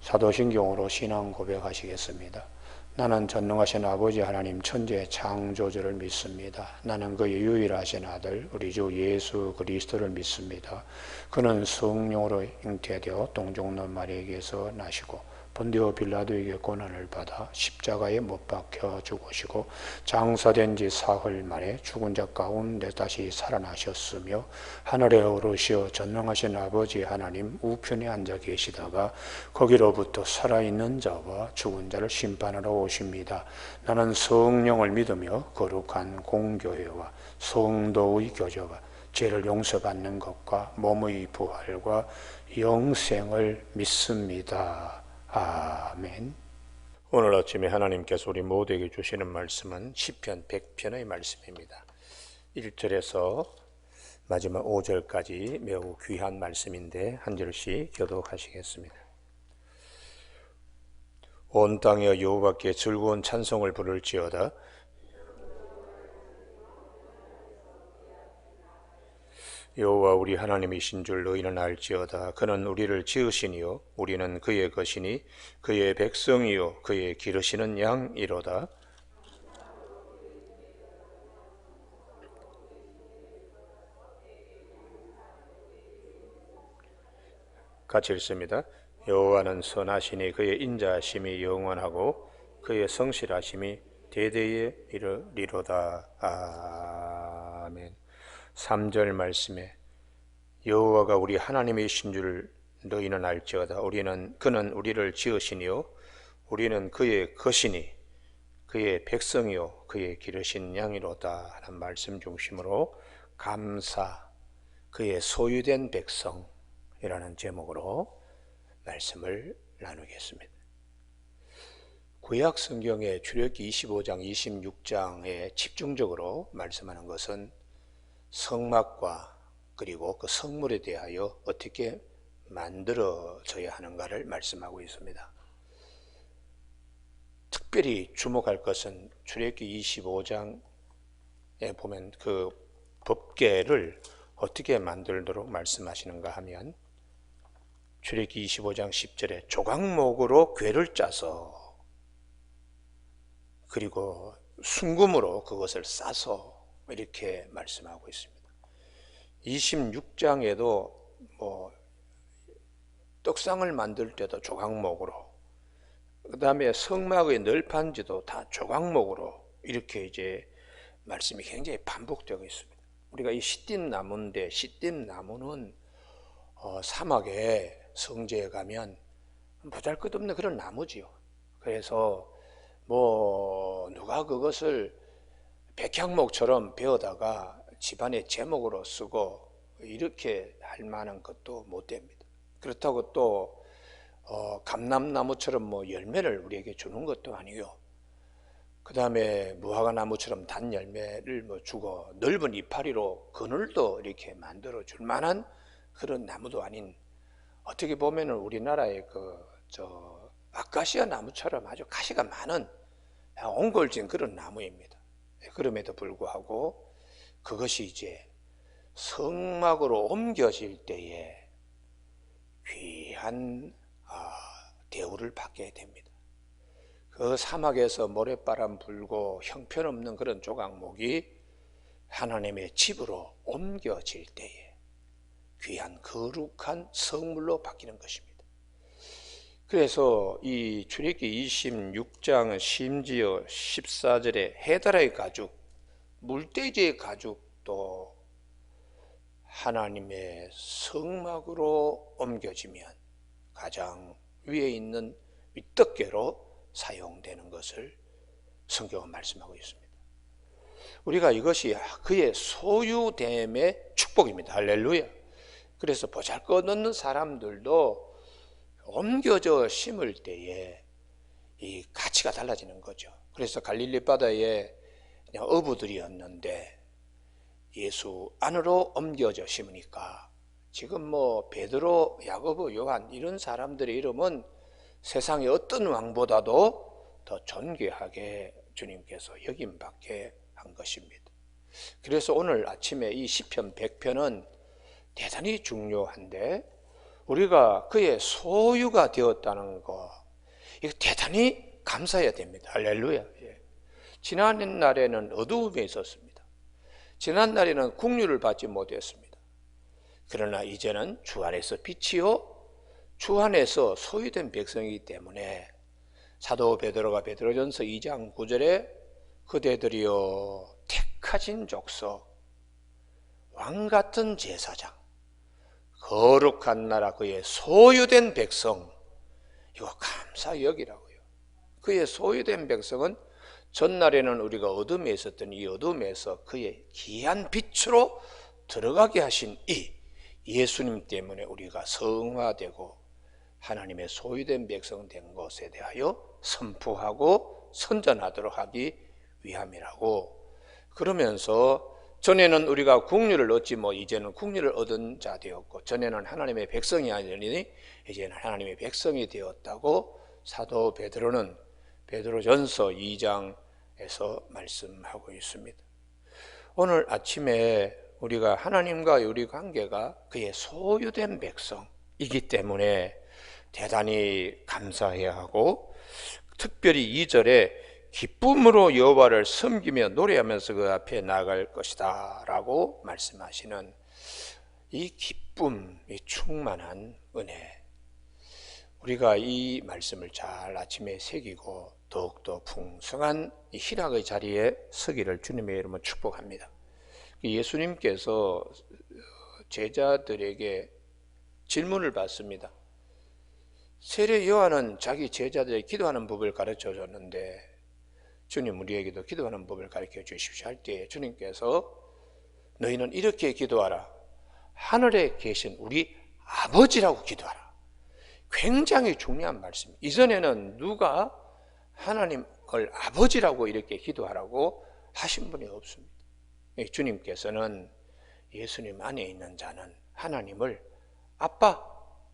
사도신경으로 신앙 고백하시겠습니다. 나는 전능하신 아버지 하나님 천지의 창조주를 믿습니다. 나는 그의 유일하신 아들 우리 주 예수 그리스도를 믿습니다. 그는 성령으로 잉태되어 동정녀 마리아에게서 나시고 본디오 빌라도에게 고난을 받아 십자가에 못 박혀 죽으시고 장사된 지 사흘 만에 죽은 자 가운데 다시 살아나셨으며 하늘에 오르시어 전능하신 아버지 하나님 우편에 앉아 계시다가 거기로부터 살아있는 자와 죽은 자를 심판하러 오십니다. 나는 성령을 믿으며 거룩한 공교회와 성도의 교제와 죄를 용서받는 것과 몸의 부활과 영생을 믿습니다. 아멘. 오늘 아침에 하나님께서 우리 모두에게 주시는 말씀은 시편 100편의 말씀입니다. 1절에서 마지막 5절까지 매우 귀한 말씀인데 한 절씩 교독하시겠습니다. 온 땅에 여호와께 즐거운 찬송을 부를지어다. 여호와 우리 하나님이신 줄 너희는 알지어다. 그는 우리를 지으시니요 우리는 그의 것이니 그의 백성이요 그의 기르시는 양이로다. 같이 읽습니다. 여호와는 선하시니 그의 인자하심이 영원하고 그의 성실하심이 대대에 이르리로다. 아멘. 3절 말씀에 여호와가 우리 하나님이신 줄 너희는 알지어다. 그는 우리를 지으시니요 우리는 그의 것이니 그의 백성이요 그의 기르신 양이로다 하는 말씀 중심으로 감사, 그의 소유된 백성이라는 제목으로 말씀을 나누겠습니다. 구약 성경의 출애굽기 25장, 26장에 집중적으로 말씀하는 것은 성막과 그리고 그 성물에 대하여 어떻게 만들어져야 하는가를 말씀하고 있습니다. 특별히 주목할 것은 출애굽기 25장에 보면 그 법궤를 어떻게 만들도록 말씀하시는가 하면 출애굽기 25장 10절에 조각목으로 궤를 짜서 그리고 순금으로 그것을 싸서 이렇게 말씀하고 있습니다. 26장에도 떡상을 만들 때도 조각목으로, 그 다음에 성막의 널판지도 다 조각목으로 이렇게 이제 말씀이 굉장히 반복되고 있습니다. 우리가 이 시띠임 나무인데 시띠임 나무는 사막에 성지에 가면 보잘것없는 그런 나무지요. 그래서 누가 그것을 백향목처럼 베어다가 집안의 제목으로 쓰고 이렇게 할 만한 것도 못 됩니다. 그렇다고 또 감람나무처럼 열매를 우리에게 주는 것도 아니고, 그 다음에 무화과나무처럼 단 열매를 주고 넓은 이파리로 그늘도 이렇게 만들어 줄 만한 그런 나무도 아닌, 어떻게 보면 우리나라의 아카시아 나무처럼 아주 가시가 많은 옹골진 그런 나무입니다. 그럼에도 불구하고 그것이 이제 성막으로 옮겨질 때에 귀한 대우를 받게 됩니다. 그 사막에서 모래바람 불고 형편없는 그런 조각목이 하나님의 집으로 옮겨질 때에 귀한 거룩한 성물로 바뀌는 것입니다. 그래서 이 출애굽기 26장은 심지어 14절에 해달의 가죽, 물돼지의 가죽도 하나님의 성막으로 옮겨지면 가장 위에 있는 윗덮개로 사용되는 것을 성경은 말씀하고 있습니다. 우리가 이것이 그의 소유됨의 축복입니다. 할렐루야. 그래서 보잘것없는 사람들도 옮겨져 심을 때에 이 가치가 달라지는 거죠. 그래서 갈릴리 바다에 그냥 어부들이었는데 예수 안으로 옮겨져 심으니까 지금 베드로, 야고보, 요한 이런 사람들의 이름은 세상의 어떤 왕보다도 더 존귀하게 주님께서 여김받게 한 것입니다. 그래서 오늘 아침에 이 시편 100편은 대단히 중요한데 우리가 그의 소유가 되었다는 거, 이거 대단히 감사해야 됩니다. 할렐루야. 예. 지난 날에는 어두움에 있었습니다. 지난 날에는 국류를 받지 못했습니다. 그러나 이제는 주 안에서 빛이요 주 안에서 소유된 백성이기 때문에 사도 베드로가 베드로전서 2장 9절에 그대들이여 택하신 족속 왕같은 제사장 거룩한 나라 그의 소유된 백성, 이거 감사 여기라고요. 그의 소유된 백성은 전날에는 우리가 어둠에 있었던 이 어둠에서 그의 귀한 빛으로 들어가게 하신 이 예수님 때문에 우리가 성화되고 하나님의 소유된 백성 된 것에 대하여 선포하고 선전하도록 하기 위함이라고. 그러면서 전에는 우리가 국류를 얻지 이제는 국류를 얻은 자 되었고, 전에는 하나님의 백성이 아니니 이제는 하나님의 백성이 되었다고 사도 베드로는 베드로전서 2장에서 말씀하고 있습니다. 오늘 아침에 우리가 하나님과 우리 관계가 그의 소유된 백성이기 때문에 대단히 감사해야 하고, 특별히 2절에 기쁨으로 여호와를 섬기며 노래하면서 그 앞에 나아갈 것이다 라고 말씀하시는 이 기쁨이 충만한 은혜, 우리가 이 말씀을 잘 아침에 새기고 더욱더 풍성한 이 희락의 자리에 서기를 주님의 이름으로 축복합니다. 예수님께서 제자들에게 질문을 받습니다. 세례 요한은 자기 제자들에게 기도하는 법을 가르쳐 줬는데 주님 우리에게도 기도하는 법을 가르쳐 주십시오 할 때 주님께서 너희는 이렇게 기도하라. 하늘에 계신 우리 아버지라고 기도하라. 굉장히 중요한 말씀입니다. 이전에는 누가 하나님을 아버지라고 이렇게 기도하라고 하신 분이 없습니다. 주님께서는 예수님 안에 있는 자는 하나님을 아빠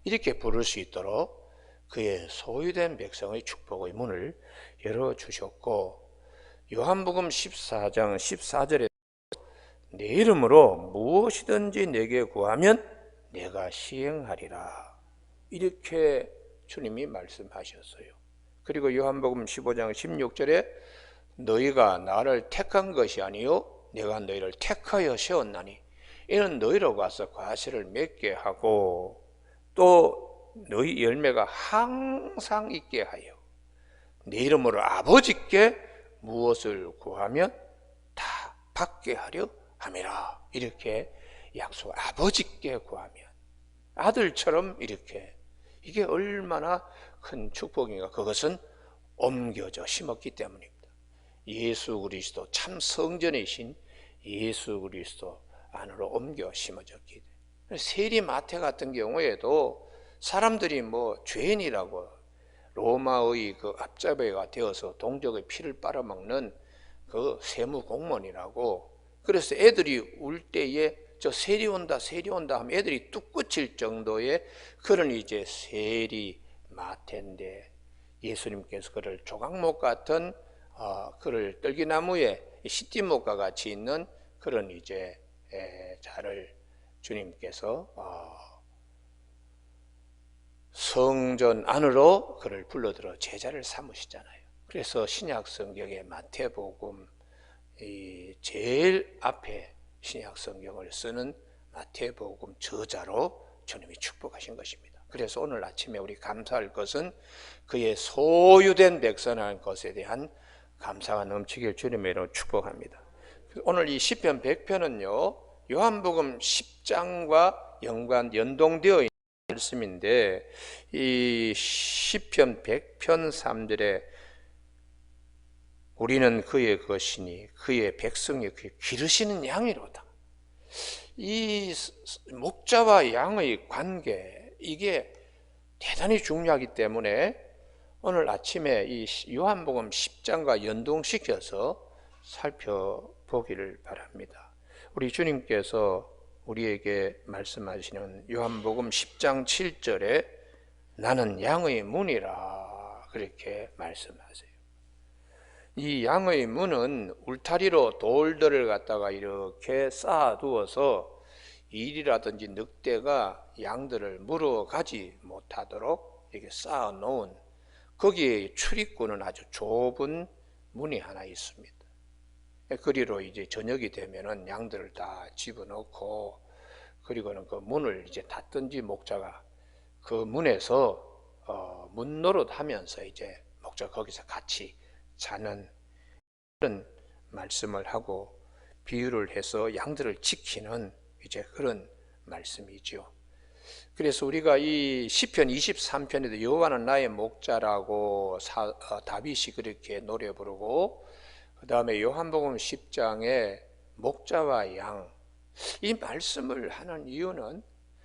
이렇게 부를 수 있도록 그의 소유된 백성의 축복의 문을 열어주셨고, 요한복음 14장 14절에 내 이름으로 무엇이든지 내게 구하면 내가 시행하리라 이렇게 주님이 말씀하셨어요. 그리고 요한복음 15장 16절에 너희가 나를 택한 것이 아니요 내가 너희를 택하여 세웠나니 이는 너희로 가서 과실을 맺게 하고 또 너희 열매가 항상 있게 하여 내 이름으로 아버지께 무엇을 구하면 다 받게 하려 함이라 이렇게 약속. 아버지께 구하면 아들처럼 이렇게, 이게 얼마나 큰 축복인가. 그것은 옮겨져 심었기 때문입니다. 예수 그리스도 참 성전이신 예수 그리스도 안으로 옮겨 심어졌기 때문에. 세리마태 같은 경우에도 사람들이 죄인이라고 로마의 그 앞잡이가 되어서 동족의 피를 빨아먹는 그 세무 공무원이라고, 그래서 애들이 울 때에 저 세리 온다 세리 온다 하면 애들이 뚝 끊칠 정도의 그런 이제 세리 마태인데, 예수님께서 그를 조각목 같은 그를 떨기나무에 시띠목과 같이 있는 그런 이제 자를 주님께서 성전 안으로 그를 불러들어 제자를 삼으시잖아요. 그래서 신약 성경의 마태복음 제일 앞에 신약 성경을 쓰는 마태복음 저자로 주님이 축복하신 것입니다. 그래서 오늘 아침에 우리 감사할 것은 그의 소유된 백성이라는 것에 대한 감사가 넘치길 주님의 이름으로 축복합니다. 오늘 이 시편 100편은요 요한복음 10장과 연동되어 있는 말씀인데, 이 시편 100편 3절에 우리는 그의 것이니 그의 백성이 그의 기르시는 양이로다. 이 목자와 양의 관계, 이게 대단히 중요하기 때문에 오늘 아침에 이 요한복음 10장과 연동시켜서 살펴보기를 바랍니다. 우리 주님께서 우리에게 말씀하시는 요한복음 10장 7절에 나는 양의 문이라 그렇게 말씀하세요. 이 양의 문은 울타리로 돌들을 갖다가 이렇게 쌓아두어서 일이라든지 늑대가 양들을 물어가지 못하도록 이렇게 쌓아놓은 거기에 출입구는 아주 좁은 문이 하나 있습니다. 그리로 이제 저녁이 되면은 양들을 다 집어넣고, 그리고는 그 문을 이제 닫든지 목자가 그 문에서 문 노릇하면서 이제 목자 거기서 같이 자는 그런 말씀을 하고 비유를 해서 양들을 지키는 이제 그런 말씀이죠. 그래서 우리가 이 시편 23편에도 여호와는 나의 목자라고 다윗이 그렇게 노래 부르고, 그 다음에 요한복음 10장에 목자와 양, 이 말씀을 하는 이유는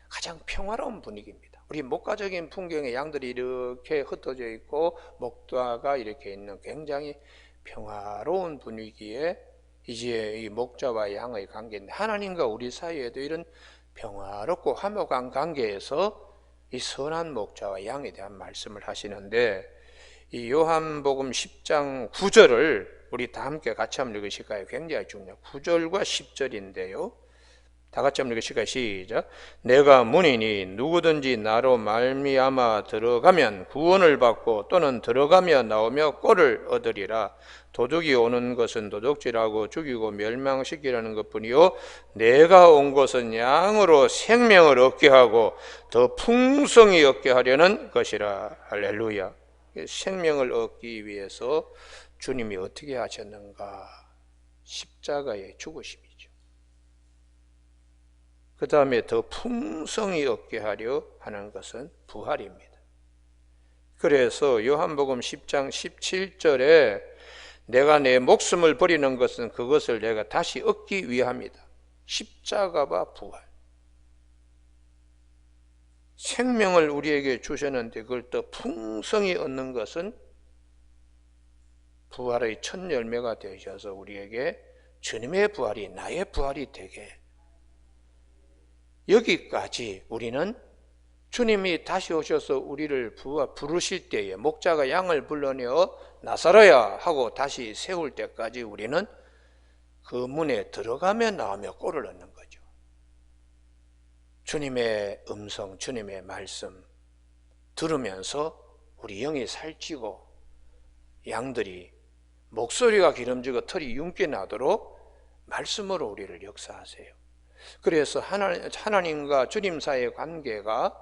가장 평화로운 분위기입니다. 우리 목가적인 풍경에 양들이 이렇게 흩어져 있고 목자가 이렇게 있는 굉장히 평화로운 분위기에 이제 이 목자와 양의 관계인데, 하나님과 우리 사이에도 이런 평화롭고 화목한 관계에서 이 선한 목자와 양에 대한 말씀을 하시는데, 이 요한복음 10장 9절을 우리 다 함께 같이 한번 읽으실까요? 굉장히 중요해요. 9절과 10절인데요. 다 같이 한번 읽으실까요? 시작. 내가 문이니 누구든지 나로 말미암아 들어가면 구원을 받고 또는 들어가며 나오며 꼴을 얻으리라. 도둑이 오는 것은 도둑질하고 죽이고 멸망시키려는 것뿐이요 내가 온 것은 양으로 생명을 얻게 하고 더 풍성히 얻게 하려는 것이라. 할렐루야. 생명을 얻기 위해서 주님이 어떻게 하셨는가? 십자가에 죽으심이죠. 그 다음에 더 풍성히 얻게 하려 하는 것은 부활입니다. 그래서 요한복음 10장 17절에 내가 내 목숨을 버리는 것은 그것을 내가 다시 얻기 위함이다. 십자가와 부활. 생명을 우리에게 주셨는데 그걸 더 풍성히 얻는 것은 부활의 첫 열매가 되셔서 우리에게 주님의 부활이 나의 부활이 되게, 여기까지 우리는 주님이 다시 오셔서 우리를 부르실 때에 목자가 양을 불러내어 나서라야 하고 다시 세울 때까지 우리는 그 문에 들어가며 나오며 꼴을 얻는 거죠. 주님의 음성, 주님의 말씀 들으면서 우리 영이 살찌고 양들이 목소리가 기름지고 털이 윤기 나도록 말씀으로 우리를 역사하세요. 그래서 하나님과 주님 사이의 관계가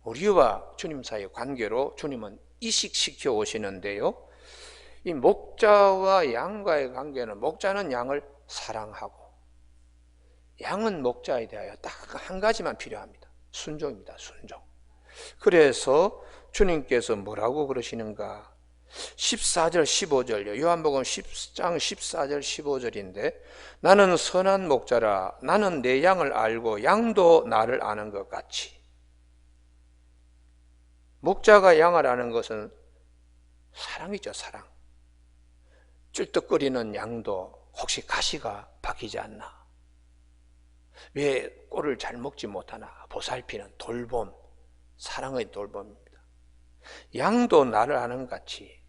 우리와 주님 사이의 관계로 주님은 이식시켜 오시는데요, 이 목자와 양과의 관계는 목자는 양을 사랑하고 양은 목자에 대하여 딱 한 가지만 필요합니다. 순종입니다. 순종. 그래서 주님께서 뭐라고 그러시는가? 14절 15절요. 요한복음 10장 14절 15절인데 나는 선한 목자라. 나는 내 양을 알고 양도 나를 아는 것 같이. 목자가 양을 아는 것은 사랑이죠. 사랑. 찔떡거리는 양도 혹시 가시가 박히지 않나? 왜 꼴을 잘 먹지 못하나? 보살피는 돌봄, 사랑의 돌봄입니다. 양도 나를 아는 같이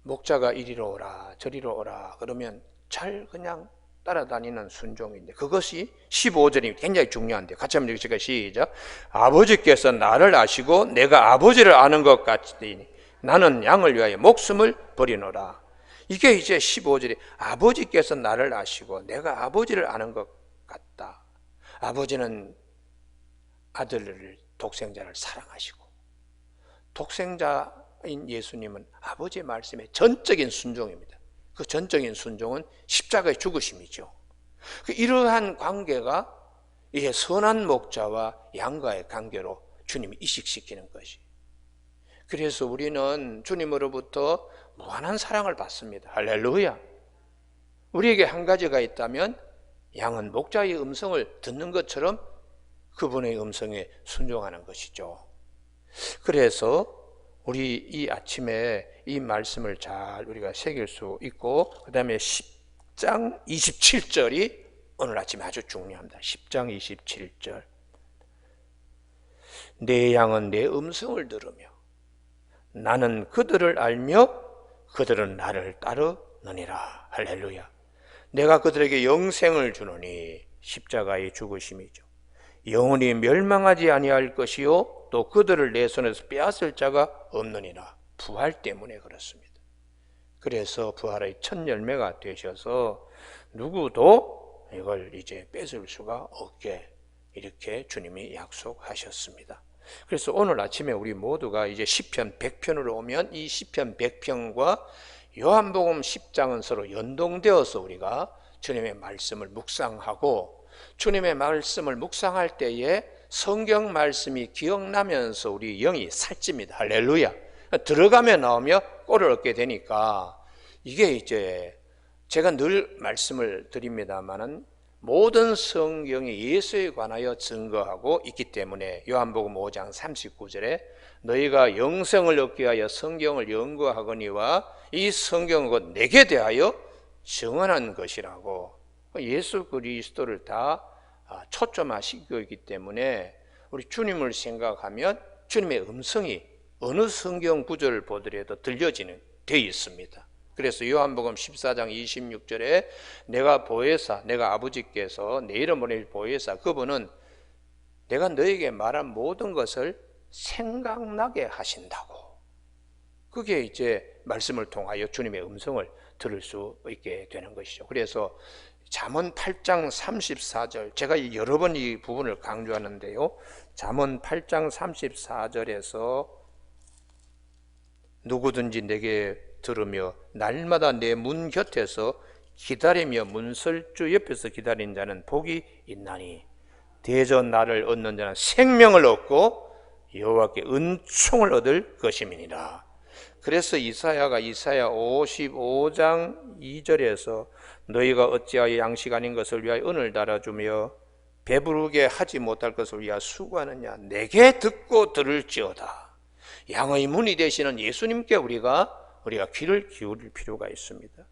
목자가 이리로 오라 저리로 오라 그러면 잘 그냥 따라다니는 순종인데, 그것이 15절이 굉장히 중요한데 같이 한번 읽으실까요? 시작. 아버지께서 나를 아시고 내가 아버지를 아는 것 같으니 나는 양을 위하여 목숨을 버리노라. 이게 이제 15절이 아버지께서 나를 아시고 내가 아버지를 아는 것 같다. 아버지는 아들을 독생자를 사랑하시고 독생자인 예수님은 아버지의 말씀에 전적인 순종입니다. 그 전적인 순종은 십자가의 죽으심이죠. 이러한 관계가 이게 선한 목자와 양과의 관계로 주님이 이식시키는 것이. 그래서 우리는 주님으로부터 무한한 사랑을 받습니다. 할렐루야. 우리에게 한 가지가 있다면 양은 목자의 음성을 듣는 것처럼 그분의 음성에 순종하는 것이죠. 그래서 우리 이 아침에 이 말씀을 잘 우리가 새길 수 있고, 그 다음에 10장 27절이 오늘 아침에 아주 중요합니다. 10장 27절. 내 양은 내 음성을 들으며 나는 그들을 알며 그들은 나를 따르느니라. 할렐루야. 내가 그들에게 영생을 주노니 십자가의 죽으심이죠. 영원히 멸망하지 아니할 것이요 또 그들을 내 손에서 빼앗을 자가 없느니라. 부활 때문에 그렇습니다. 그래서 부활의 첫 열매가 되셔서 누구도 이걸 이제 뺏을 수가 없게 이렇게 주님이 약속하셨습니다. 그래서 오늘 아침에 우리 모두가 이제 시편 100편으로 오면 이 시편 100편과 요한복음 10장은 서로 연동되어서 우리가 주님의 말씀을 묵상하고, 주님의 말씀을 묵상할 때에 성경 말씀이 기억나면서 우리 영이 살찝니다. 할렐루야. 들어가며 나오며 꼴을 얻게 되니까, 이게 이제 제가 늘 말씀을 드립니다마는 모든 성경이 예수에 관하여 증거하고 있기 때문에 요한복음 5장 39절에 너희가 영생을 얻기 위하여 성경을 연구하거니와 이 성경은 곧 내게 대하여 증언한 것이라고, 예수 그리스도를 다 초점화시키고 있기 때문에 우리 주님을 생각하면 주님의 음성이 어느 성경 구절을 보더라도 들려지는 돼 있습니다. 그래서 요한복음 14장 26절에 내가 보혜사, 내가 아버지께서 내 이름으로 보혜사, 그분은 내가 너에게 말한 모든 것을 생각나게 하신다고. 그게 이제 말씀을 통하여 주님의 음성을 들을 수 있게 되는 것이죠. 그래서 잠언 8장 34절, 제가 여러 번 이 부분을 강조하는데요, 잠언 8장 34절에서 누구든지 내게 들으며 날마다 내 문 곁에서 기다리며 문설주 옆에서 기다린 자는 복이 있나니 대전 나를 얻는 자는 생명을 얻고 여호와께 은총을 얻을 것임이니라. 그래서 이사야 55장 2절에서 너희가 어찌하여 양식 아닌 것을 위하여 은을 달아주며 배부르게 하지 못할 것을 위하여 수고하느냐. 내게 듣고 들을지어다. 양의 문이 되시는 예수님께 우리가 귀를 기울일 필요가 있습니다.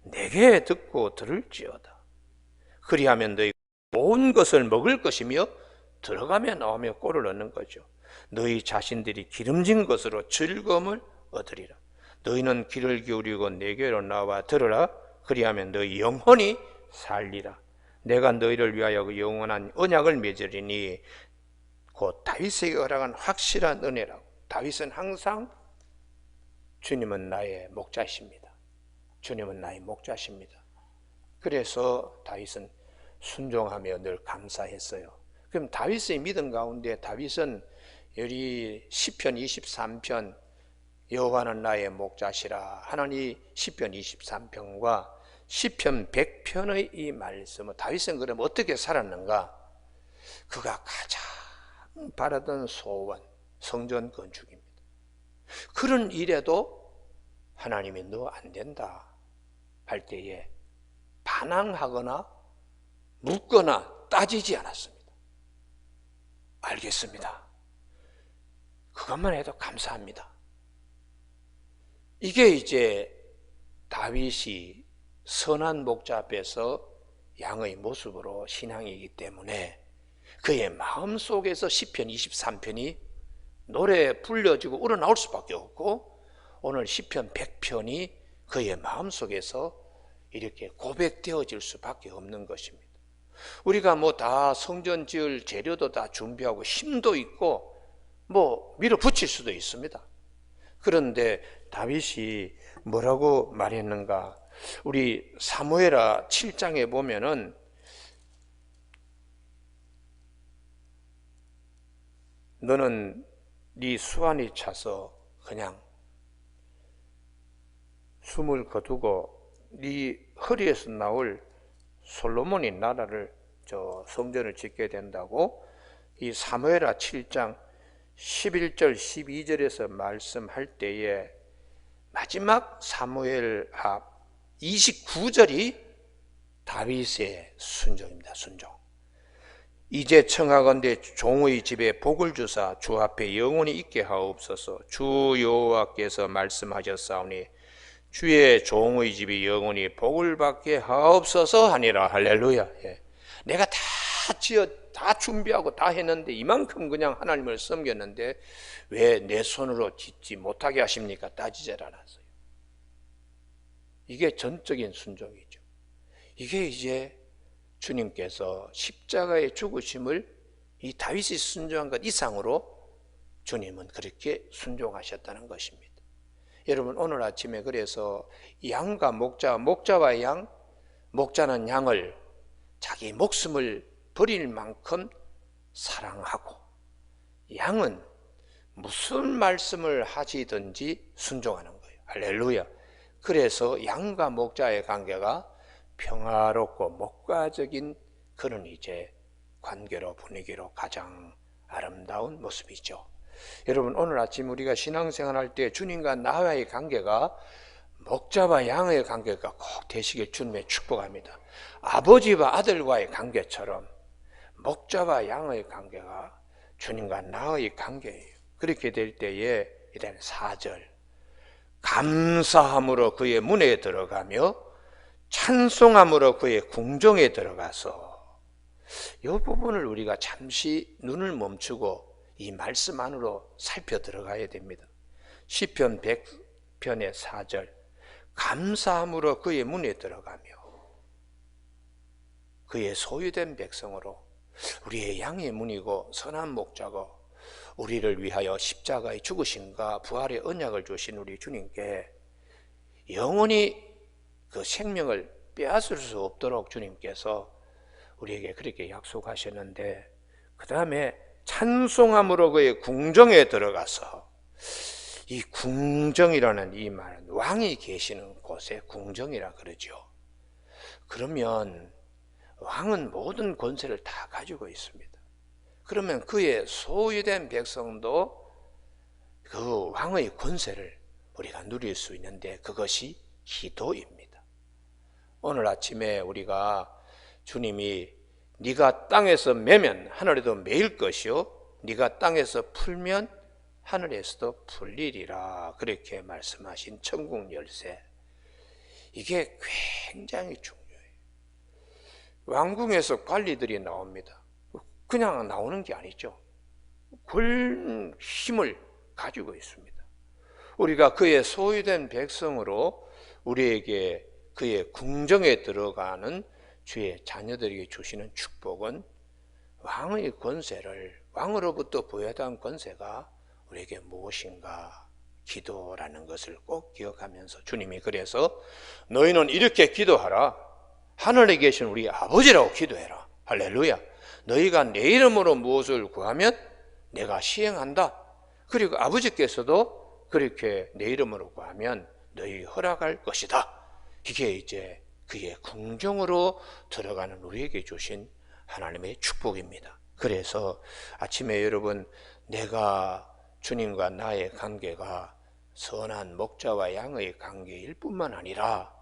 내게 듣고 들을지어다. 그리하면 너희 온 것을 먹을 것이며 들어가며 나오며 꼴을 얻는 거죠. 너희 자신들이 기름진 것으로 즐거움을 얻으리라. 너희는 귀를 기울이고 내게로 나와 들으라. 그리하면 너희 영혼이 살리라. 내가 너희를 위하여 그 영원한 언약을 맺으리니 곧 다윗에게 허락한 확실한 은혜라고. 다윗은 항상 주님은 나의 목자십니다. 주님은 나의 목자십니다. 그래서 다윗은 순종하며 늘 감사했어요. 그럼 다윗의 믿음 가운데 다윗은 여기 시편 23편 여호와는 나의 목자시라 하는 이 시편 23편과 시편 100편의 이 말씀은 다윗은 그럼 어떻게 살았는가? 그가 가장 바라던 소원, 성전 건축입니다. 그런 일에도 하나님이 너 안 된다 할 때에 반항하거나 묻거나 따지지 않았습니다. 알겠습니다. 그것만 해도 감사합니다. 이게 이제 다윗이 선한 목자 앞에서 양의 모습으로 신앙이기 때문에 그의 마음속에서 시편 23편이 노래 불려지고 우러나올 수밖에 없고, 오늘 시편 100편이 그의 마음속에서 이렇게 고백되어질 수밖에 없는 것입니다. 우리가 뭐 다 성전 지을 재료도 다 준비하고 힘도 있고 뭐 밀어붙일 수도 있습니다. 그런데 다윗이 뭐라고 말했는가? 우리 사무엘하 7장에 보면은 너는 네 수완이 차서 그냥 숨을 거두고 네 허리에서 나올 솔로몬이 나라를 성전을 짓게 된다고 이 사무엘하 7장 11절 12절에서 말씀할 때에 마지막 사무엘하 29절이 다윗의 순종입니다. 순종. 이제 청하건대 종의 집에 복을 주사 주 앞에 영원히 있게 하옵소서. 주 여호와께서 말씀하셨사오니 주의 종의 집이 영원히 복을 받게 하옵소서 하니라. 할렐루야. 내가 다 준비하고 다 했는데 이만큼 그냥 하나님을 섬겼는데 왜 내 손으로 짓지 못하게 하십니까? 따지질 않았어요. 이게 전적인 순종이죠. 이게 이제 주님께서 십자가의 죽으심을 이 다윗이 순종한 것 이상으로 주님은 그렇게 순종하셨다는 것입니다. 여러분, 오늘 아침에 그래서 양과 목자와 양, 목자는 양을 자기 목숨을 버릴 만큼 사랑하고, 양은 무슨 말씀을 하시든지 순종하는 거예요. 할렐루야. 그래서 양과 목자의 관계가 평화롭고 목가적인 그런 이제 관계로, 분위기로 가장 아름다운 모습이죠. 여러분, 오늘 아침 우리가 신앙생활할 때 주님과 나와의 관계가 목자와 양의 관계가 꼭 되시길 주님의 축복합니다. 아버지와 아들과의 관계처럼 목자와 양의 관계가 주님과 나의 관계예요. 그렇게 될 때에 이런 4절, 감사함으로 그의 문에 들어가며 찬송함으로 그의 궁정에 들어가서, 이 부분을 우리가 잠시 눈을 멈추고 이 말씀 안으로 살펴 들어가야 됩니다. 시편 100편의 4절, 감사함으로 그의 문에 들어가며 그의 소유된 백성으로, 우리의 양의 문이고 선한 목자고 우리를 위하여 십자가의 죽으심과 부활의 언약을 주신 우리 주님께 영원히 그 생명을 빼앗을 수 없도록 주님께서 우리에게 그렇게 약속하셨는데, 그 다음에 찬송함으로 그의 궁정에 들어가서, 이 궁정이라는 이 말은 왕이 계시는 곳에 궁정이라 그러죠. 그러면 왕은 모든 권세를 다 가지고 있습니다. 그러면 그의 소유된 백성도 그 왕의 권세를 우리가 누릴 수 있는데, 그것이 기도입니다. 오늘 아침에 우리가 주님이 네가 땅에서 매면 하늘에도 매일 것이요 네가 땅에서 풀면 하늘에서도 풀리리라, 그렇게 말씀하신 천국 열쇠, 이게 굉장히 중요해요. 왕궁에서 관리들이 나옵니다. 그냥 나오는 게 아니죠. 큰 힘을 가지고 있습니다. 우리가 그의 소유된 백성으로 우리에게 그의 궁정에 들어가는 주의 자녀들에게 주시는 축복은 왕의 권세를, 왕으로부터 부여한 권세가 우리에게 무엇인가? 기도라는 것을 꼭 기억하면서 주님이 그래서 너희는 이렇게 기도하라. 하늘에 계신 우리 아버지라고 기도해라. 할렐루야. 너희가 내 이름으로 무엇을 구하면 내가 시행한다. 그리고 아버지께서도 그렇게 내 이름으로 구하면 너희 허락할 것이다. 이게 이제 그의 궁정으로 들어가는 우리에게 주신 하나님의 축복입니다. 그래서 아침에 여러분, 내가 주님과 나의 관계가 선한 목자와 양의 관계일 뿐만 아니라,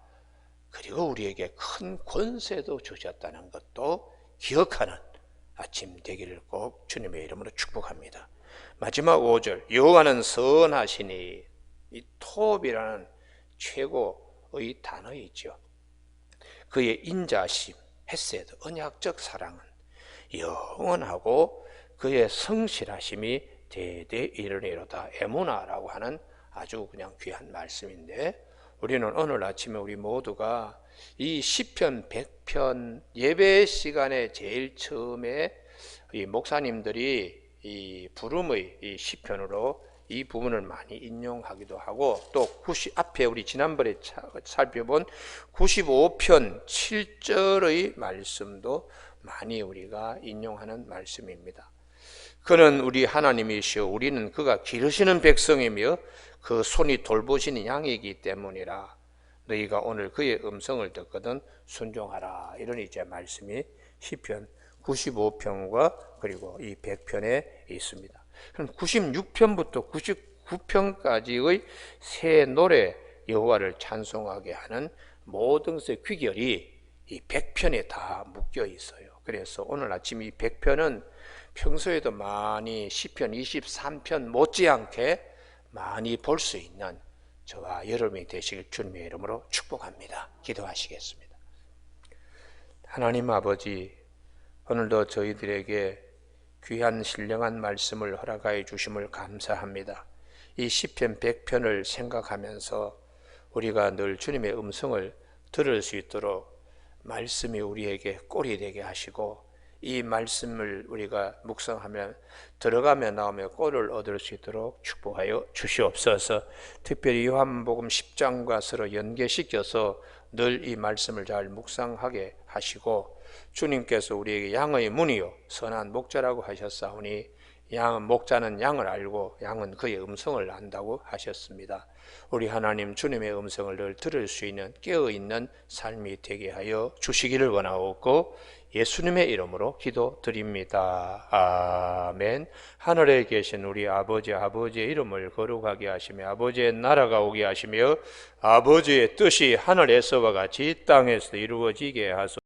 그리고 우리에게 큰 권세도 주셨다는 것도 기억하는 아침 되기를 꼭 주님의 이름으로 축복합니다. 마지막 5절, 여호와는 선하시니, 이 톱이라는 최고의 단어이죠. 그의 인자심, 헤세드, 언약적 사랑은 영원하고 그의 성실하심이 대대 이르리로다. 에모나라고 하는 아주 그냥 귀한 말씀인데, 우리는 오늘 아침에 우리 모두가 이 시편 100편 예배 시간에 제일 처음에 이 목사님들이 이 부름의 이 시편으로 이 부분을 많이 인용하기도 하고, 또 앞에 우리 지난번에 살펴본 95편 7절의 말씀도 많이 우리가 인용하는 말씀입니다. 그는 우리 하나님이시오, 우리는 그가 기르시는 백성이며 그 손이 돌보시는 양이기 때문이라. 너희가 오늘 그의 음성을 듣거든 순종하라. 이런 이제 말씀이 시편 95편과 그리고 이 100편에 있습니다. 그럼 96편부터 99편까지의 새 노래, 여호와를 찬송하게 하는 모든 것의 귀결이 이 100편에 다 묶여 있어요. 그래서 오늘 아침 이 100편은 평소에도 많이 시편 23편 못지않게 많이 볼 수 있는 저와 여러분이 되시길 주님의 이름으로 축복합니다. 기도하시겠습니다. 하나님 아버지, 오늘도 저희들에게 귀한 신령한 말씀을 허락하여 주심을 감사합니다. 이 시편 100편을 생각하면서 우리가 늘 주님의 음성을 들을 수 있도록 말씀이 우리에게 꼴이 되게 하시고 이 말씀을 우리가 묵상하면 들어가며 나오며 꼴을 얻을 수 있도록 축복하여 주시옵소서. 특별히 요한복음 10장과 서로 연계시켜서 늘 이 말씀을 잘 묵상하게 하시고 주님께서 우리에게 양의 문이요 선한 목자라고 하셨사오니 양은 목자는 양을 알고 양은 그의 음성을 안다고 하셨습니다. 우리 하나님 주님의 음성을 늘 들을 수 있는 깨어있는 삶이 되게 하여 주시기를 원하옵고 예수님의 이름으로 기도드립니다. 아멘. 하늘에 계신 우리 아버지의 이름을 거룩하게 하시며 아버지의 나라가 오게 하시며 아버지의 뜻이 하늘에서와 같이 땅에서 이루어지게 하소서.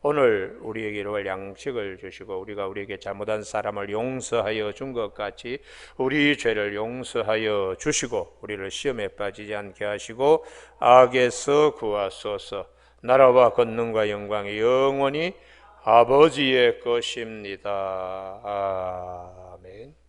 오늘 우리에게 이럴 양식을 주시고 우리가 우리에게 잘못한 사람을 용서하여 준 것 같이 우리 죄를 용서하여 주시고 우리를 시험에 빠지지 않게 하시고 악에서 구하소서. 나라와 권능과 영광이 영원히 아버지의 것입니다. 아멘.